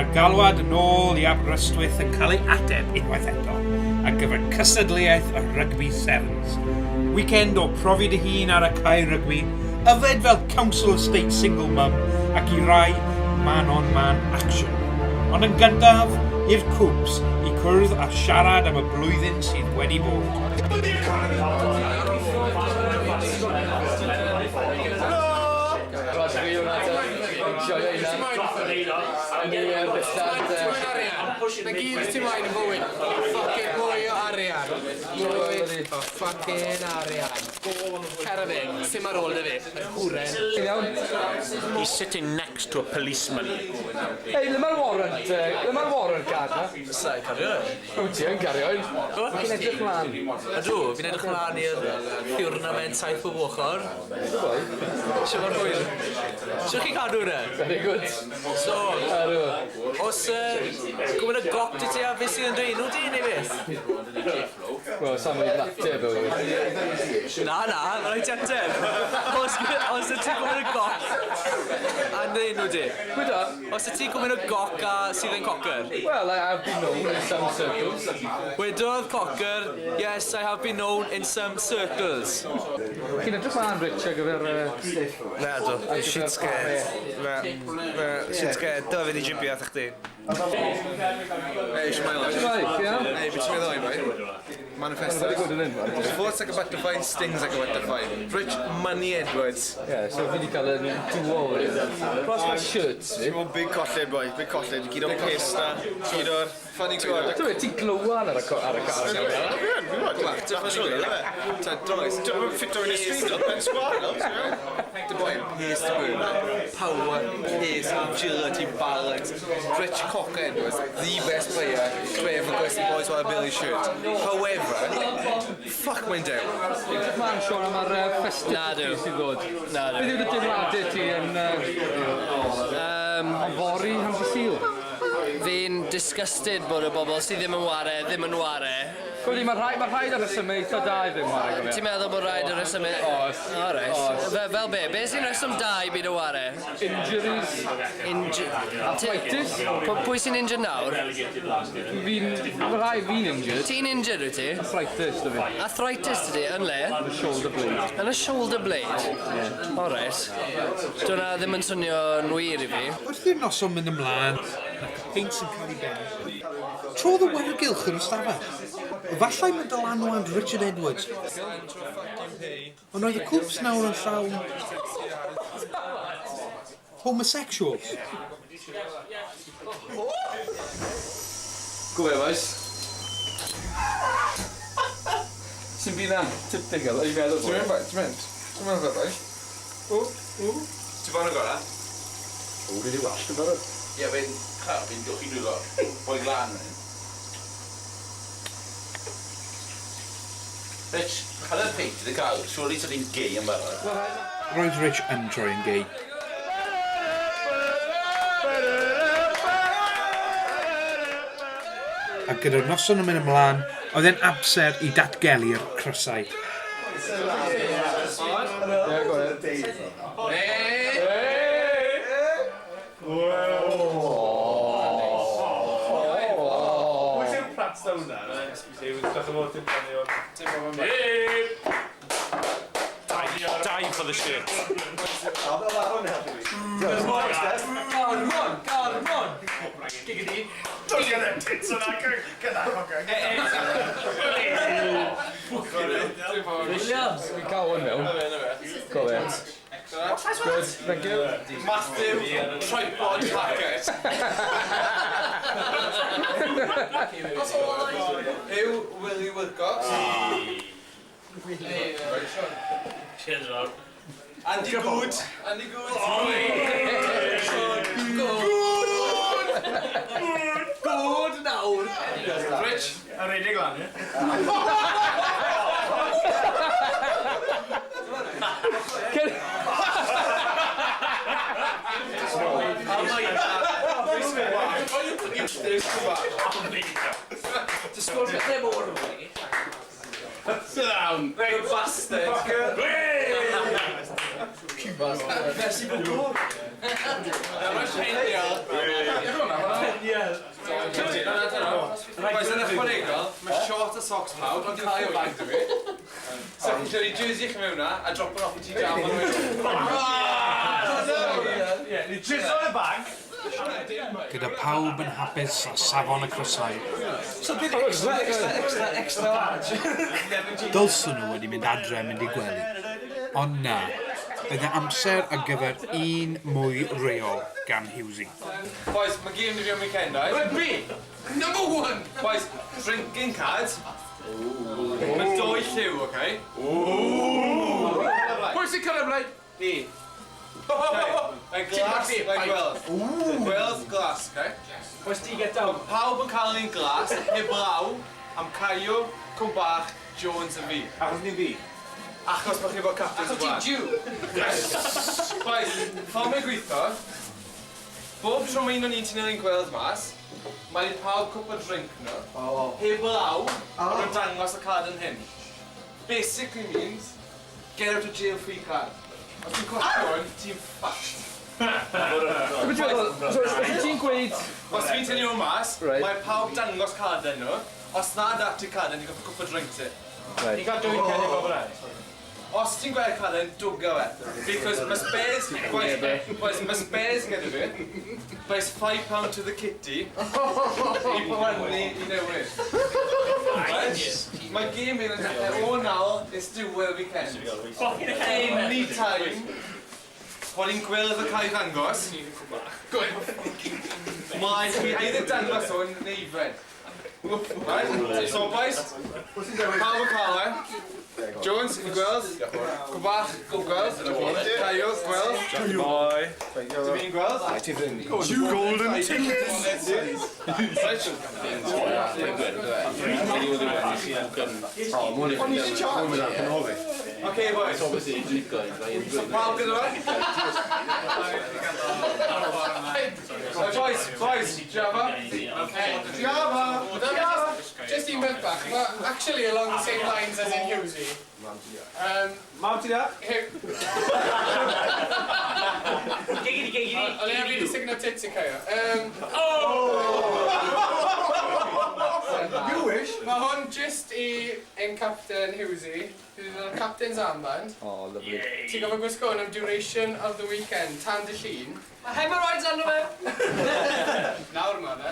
mae'r galwad yn ôl i Aberystwyth yn cael ei ateb unwaith eto ar gyfer cystadleuaeth y Rugby Sevens. Weekend o profi dy hun ar y cae rygbi, yfed fel Council of State single mum ac i rai man-on-man action. Ond yn gyntaf, i'r cwps i cwrdd a siarad am y blwyddyn sydd wedi bod. Na gyd ti'n mlaen yn bywyd. Ffocin mwy o arian. Mwy o ffocin arian. Cerfyn, sy'n ar ôl dy fi? Hwren. He's sitting next to a policeman. Hey, le mae'r warrant card na? Sa'i cario. Wyt ti yn cario un? Fi'n edrych mlaen. Ydw, fi'n edrych mlaen i'r thiwrnament saith bob ochr. Sio fo'r hwyl. Sio chi cadw hwnna? Very good. So, Aro. os gwybod y gop dy ti a beth sydd yn dweud nhw di neu beth? Wel, sa'n mynd i ateb o. Na, mae'n rhaid ti ateb. Os y ti'n gwybod y gop a dweud nhw di? Gwyda? Os y ti'n gwybod y goc a sydd yn cocker? Well, I have been known in some circles. Wedodd cocker, yes, I have been known in some circles. Chi'n edrych mlaen, Rich, ar gyfer... Na, do. Shit scared. Shit scared. Do, fi di jibio atho chdi. Hey, Shmael. Right, yeah? Hey, beth ti'n meddwl, mate? Manifesto. Very good in it. Sports like a butterfly, stings like a butterfly. Rich Money Edwards. Yeah, so fi di cael yn duo. Cross my shirts, fi. Ti'n bod big colled, boy. Big colled. Gyd o'r pace na. Gyd o'r funny gwad. Dwi'n ti'n glywed ar y car. Fi bod. Absolutely. Dwi'n ffit o'r street. Dwi'n sgwad. The boy, pace to boom. Power, pace, agility, balance. Rich Cocker Edwards, the best player to ever go to the boys while Billy shirt. However, fuck mae'n dew. Ma'n Sean am ar festival sydd ddod. Beth yw'r deimladau ti yn fori am dy sil? Fi'n disgusted bod y bobl sydd ddim yn ware. Gwyddi, mae rhaid ar y symud eitha da i ddim ware. Ti'n meddwl bod rhaid ar resymau? Oes. Fel be? Be sy'n reswm da i byd o ware? Injuries. Arthritis? Pwy sy'n injured nawr? Mae fi'n injured. Ti'n injured wyt ti? Arthritis, da fi. Arthritis ydi, yn le? The shoulder blade. Yn y shoulder blade? Alright. Dyna ddim yn swnio'n wir i fi. Wrth i'r noson mynd ymlaen, peint sy'n cael ei ben. Trodd y wargylch yn ystafell. Efallai mynd dylanwad Richard Edwards. Ond oedd y cwps nawr yn llawn homosexuals. Gwyd, boys. Sy'n byd na? Tip digel, i feddwl. Ti'n mynd? Ti'n mynd beth, Ti'n bod yn gorau? O, dwi wedi wallt yn barod. Ie, fi'n gylchu dwylo. Boi glan. Rich, cael y peint i gael. Surely ti'n ni'n gay yn barod. Roedd Rich yn troi'n gay. A gyda'r noson yn mynd ymlaen, oedd e'n amser i datgelu'r crysau. Die for the shit. Don't get them tits on that girl. Get that fucker. Williams! Fi'n cael hwn mewn. Go then. Good, thank you. Massive tripod packet. Who Willie Wilcox? Cheers, Rob. Andy Good. Andy Good. Good nawr. Rich. A redig lan, ie? Just go to them over. Sit down. Right, bastard. Merci beaucoup. Boys, yn ychwanegol, mae short a socks pawb, ond cau o bag dy fi. So, chi'n credu jersey chi mewn na, a drop it off i ti jam o'n Gyda pawb yn hapus a safon y crysau. Extra large. Dylsyn nhw wedi mynd adre a mynd i gwely. Ond na, bydd amser ar gyfer un mwy reol gan Hughesy. Boys, mae game ni fi am weekend, oes? Rugby! Number 1! Boys, drinking cards. Mae 2 lliw, oce? Pwy sy'n cyrraedd blaid? Fi. Mae'n glas, mae'n gweld. Gweld glas, oce? Oes ti get down? Pawb yn cael un glas, heblaw, am Caio, Cwm Bach, Jones a fi. Achos ni fi. Achos bod chi bod captains o blaen. Jew! Boys, ffordd mae'n gweithio, bob tro mae un o'n un ti'n ei gweld mas, mae'n pawb cwp o drink nhw, heblaw, a nhw'n dangos y card yn hyn. Basically means, get out of jail free card. Os ti'n cwestio hwn, ti'n fucked. Os ti'n gweud... Os fi'n tynnu nhw mas, mae pawb dangos card yn nhw. Os na dati card yn, ti'n gofio cwp o drink ti. Ni gael dwy'n cedd i bobl rhaid. Os ti'n gweld card yn, dwga fe. Because mae spares, boys, mae spares gyda fi. Boes £5 to the kitty. I prynu i newid. Mae game yn o nawr is diwedd y weekend. Any time. Bod ni'n gweld y cael ei ddangos. Mae fi either dangos o'n neifred. Right? So boys, pawb yn cael e. Jones, yn gweld? Gwbach, yn gweld? Caio, gweld? Boi. Fi'n gweld? Golden ticket. Okay, boys. Pawb gyda fe? Boys, Java? Java! Just un beth bach, but actually along the same lines as in Hughesy. Mam ti da? Giggity. O'n i wedi signo tits i Caio. You wish. Mae hwn just i ein captain Hughesy. Bydd yn captain's armband. Oh, lovely. Ti'n gofio gwisgo hwn am duration of the weekend, tan dy llun. A hemorrhoids arno fe! Nawr ma fe.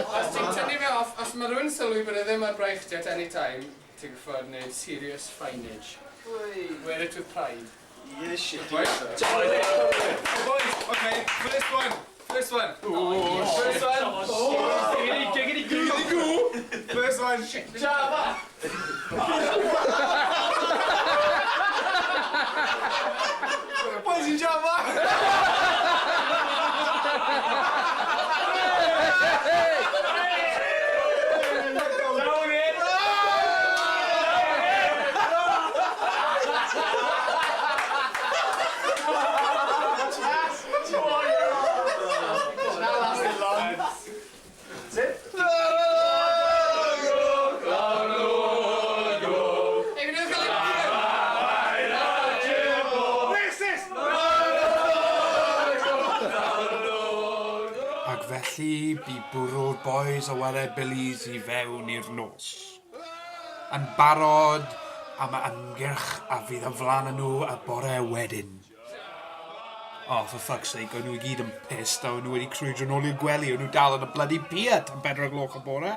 Os ti'n tynnu fe off, os mae rhywun sylwi bod e ddim ar braich ti at any time, ti'n gyfford wneud serious finage. Wear it with pride. Yes, shit. Boys, okay, first one. First one. Giggity goo. First one. Java. Boys in Java. Ac felly, bu bwrw'r boys o ware Billies I fewn i'r nos. Yn barod am y ymgyrch a fydd yn flan nhw y bore wedyn. Oh, for fuck's sake, o'n nhw I gyd yn pissed, a o'n nhw wedi crwydro nôl i'r gwely, o'n nhw dal yn y bloody pier tan 4 gloch y bore.